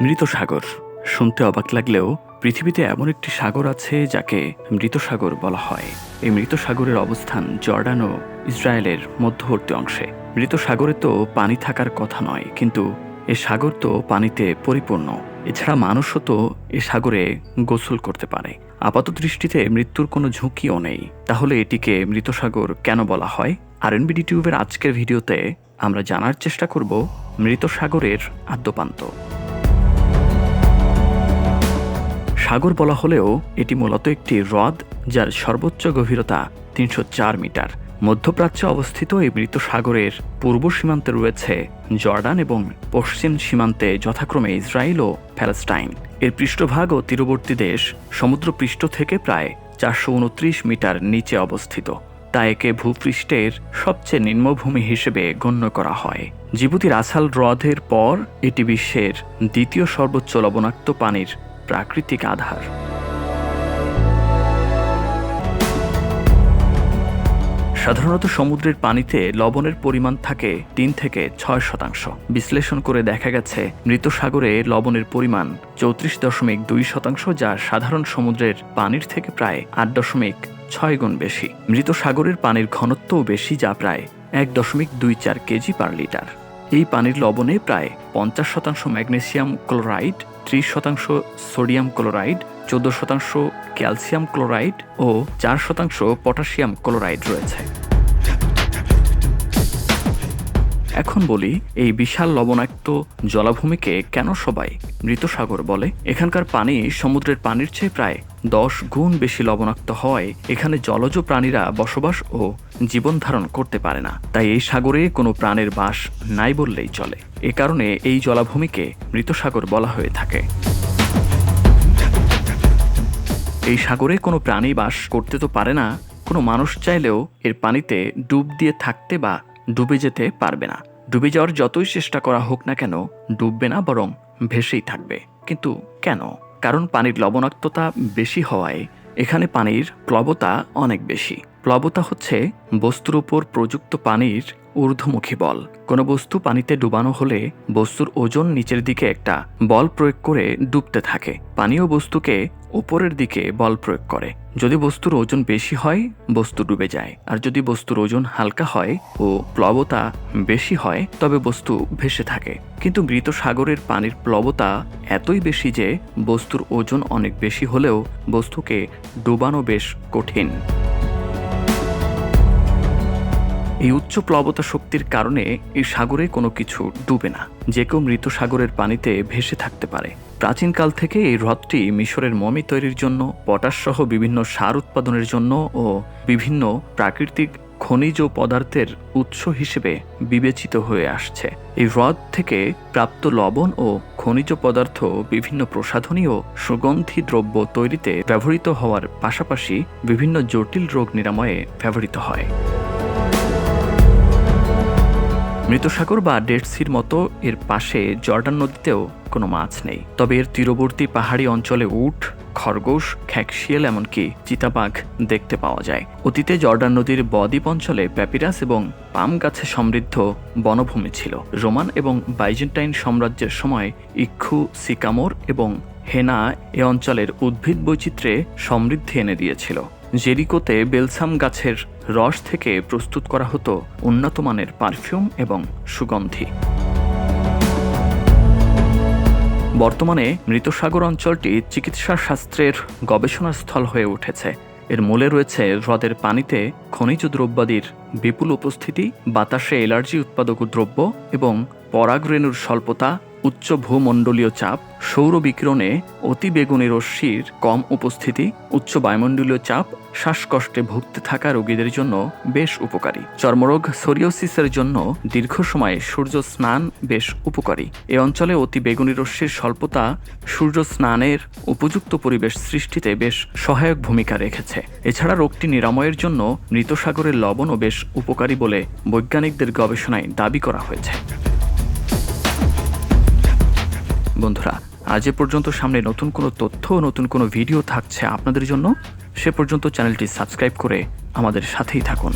মৃত সাগর শুনতে অবাক লাগলেও পৃথিবীতে এমন একটি সাগর আছে যাকে মৃত সাগর বলা হয়। এই মৃত সাগরের অবস্থান জর্ডান ও ইসরায়েলের মধ্যবর্তী অংশে। মৃত সাগরে তো পানি থাকার কথা নয়, কিন্তু এ সাগর তো পানিতে পরিপূর্ণ। এছাড়া মানুষও তো এ সাগরে গোসল করতে পারে। আপাত দৃষ্টিতে মৃত্যুর কোনো ঝুঁকিও নেই। তাহলে এটিকে মৃত সাগর কেন বলা হয়? আরএনবিডি টিউবের আজকের ভিডিওতে আমরা জানার চেষ্টা করব মৃত সাগরের আদ্যপান্ত। সাগর বলা হলেও এটি মূলত একটি হ্রদ, যার সর্বোচ্চ গভীরতা ৩০৪ মিটার। মধ্যপ্রাচ্যে অবস্থিত এই মৃত সাগরের পূর্ব সীমান্তে রয়েছে জর্ডান এবং পশ্চিম সীমান্তে যথাক্রমে ইসরায়েল ও প্যালেস্টাইন। এর পৃষ্ঠভাগ ও তীরবর্তী দেশ সমুদ্রপৃষ্ঠ থেকে প্রায় ৪২৯ মিটার নিচে অবস্থিত। তা একে ভূপৃষ্ঠের সবচেয়ে নিম্নভূমি হিসেবে গণ্য করা হয়। জিবুতির আসাল হ্রদের পর এটি বিশ্বের দ্বিতীয় সর্বোচ্চ লবণাক্ত পানির প্রাকৃতিক আধার। সাধারণত সমুদ্রের পানিতে লবণের পরিমাণ থাকে ৩ থেকে ৬%। বিশ্লেষণ করে দেখা গেছে মৃত সাগরে লবণের পরিমাণ ৩৪.২%, যা সাধারণ সমুদ্রের পানির থেকে প্রায় ৮.৬ গুণ বেশি। মৃত সাগরের পানির ঘনত্বও বেশি, যা প্রায় ১.২৪ কেজি পার লিটার। এই পানির লবণে প্রায় ৫০% magnesium chloride, ৩০% sodium chloride, ১৪% calcium chloride ও ৪% পটাশিয়াম ক্লোরাইড রয়েছে। এখন বলি, এই বিশাল লবণাক্ত জলাভূমিকে কেন সবাই মৃত সাগর বলে? এখানকার পানি সমুদ্রের পানির চেয়ে প্রায় ১০ গুণ বেশি লবণাক্ত হয়। এখানে জলজ প্রাণীরা বসবাস ও জীবন ধারণ করতে পারে না। তাই এই সাগরে কোনো প্রাণের বাস নাই বললেই চলে। এ কারণে এই জলাভূমিকে মৃত সাগর বলা হয়ে থাকে। এই সাগরে কোনো প্রাণী বাস করতে তো পারে না। কোনো মানুষ চাইলেও এর পানিতে ডুব দিয়ে থাকতে বা ডুবে যেতে পারবে না। ডুবে যাওয়ার যতই চেষ্টা করা হোক না কেন, ডুববে না, বরং ভেসেই থাকবে। কিন্তু কেন? কারণ পানির লবণাক্ততা বেশি হওয়ায় এখানে পানির প্লবতা অনেক বেশি। প্লবতা হচ্ছে বস্তুর উপর প্রযুক্ত পানির ঊর্ধ্বমুখী বল। কোনো বস্তু পানিতে ডুবানো হলে বস্তুর ওজন নিচের দিকে একটা বল প্রয়োগ করে ডুবতে থাকে। পানীয় বস্তুকে উপরের দিকে বল প্রয়োগ করে। যদি বস্তুর ওজন বেশি হয়, বস্তু ডুবে যায়। আর যদি বস্তুর ওজন হালকা হয় ও প্লবতা বেশি হয়, তবে বস্তু ভেসে থাকে। কিন্তু মৃত সাগরের পানির প্লবতা এতই বেশি যে বস্তুর ওজন অনেক বেশি হলেও বস্তুকে ডুবানো বেশ কঠিন। এই উচ্চ প্লবতা শক্তির কারণে এই সাগরে কোনো কিছু ডুবে না। যে কেউ মৃত সাগরের পানিতে ভেসে থাকতে পারে। প্রাচীনকাল থেকে এই হ্রদটি মিশরের মমি তৈরির জন্য, পটাশ সহ বিভিন্ন সার উৎপাদনের জন্য ও বিভিন্ন প্রাকৃতিক খনিজ পদার্থের উৎস হিসেবে বিবেচিত হয়ে আসছে। এই হ্রদ থেকে প্রাপ্ত লবণ ও খনিজ পদার্থ বিভিন্ন প্রসাধনী ও সুগন্ধি দ্রব্য তৈরিতে ব্যবহৃত হওয়ার পাশাপাশি বিভিন্ন জটিল রোগ নিরাময়ে ব্যবহৃত হয়। মৃত সাগর বা ডেড সির মতো এর পাশে জর্ডান নদীতেও কোনো মাছ নেই। তবে এর তীরবর্তী পাহাড়ি অঞ্চলে উট, খরগোশ, খ্যাকশিয়াল এমনকি চিতাবাঘ দেখতে পাওয়া যায়। অতীতে জর্ডান নদীর বদ্বীপ অঞ্চলে প্যাপিরাস এবং পাম গাছে সমৃদ্ধ বনভূমি ছিল। রোমান এবং বাইজেন্টাইন সাম্রাজ্যের সময় ইক্ষু, সিকামোর এবং হেনা এ অঞ্চলের উদ্ভিদ বৈচিত্র্যে সমৃদ্ধি এনে দিয়েছিল। জেরিকোতে বেলসাম গাছের রস থেকে প্রস্তুত করা হতো উন্নত মানের পারফিউম এবং সুগন্ধি। বর্তমানে মৃত সাগর অঞ্চলটি চিকিৎসা শাস্ত্রের গবেষণা স্থল হয়ে উঠেছে। এর মূলে রয়েছে হ্রদের পানিতে খনিজ দ্রব্যাদির বিপুল উপস্থিতি, বাতাসে অ্যালার্জি উৎপাদক দ্রব্য এবং পরাগরেণুর স্বল্পতা, উচ্চ ভূমণ্ডলীয় চাপ, সৌর বিকিরণে অতি বেগুনি রশ্মির কম উপস্থিতি, উচ্চ বায়ুমণ্ডলীয় চাপ শ্বাসকষ্টে ভুগতে থাকা রোগীদের জন্য বেশ উপকারী। চর্মরোগ সোরিয়াসিসের জন্য দীর্ঘ সময় সূর্য স্নান বেশ উপকারী। এ অঞ্চলে অতি বেগুনি রশ্মির স্বল্পতা সূর্য স্নানের উপযুক্ত পরিবেশ সৃষ্টিতে বেশ সহায়ক ভূমিকা রেখেছে। এছাড়া রোগটি নিরাময়ের জন্য মৃত সাগরের লবণও বেশ উপকারী বলে বৈজ্ঞানিকদের গবেষণায় দাবি করা হয়েছে। বন্ধুরা, আজ এ পর্যন্ত। সামনে নতুন কোনো তথ্য ও নতুন কোনো ভিডিও থাকছে আপনাদের জন্য। সে পর্যন্ত চ্যানেলটি সাবস্ক্রাইব করে আমাদের সাথেই থাকুন।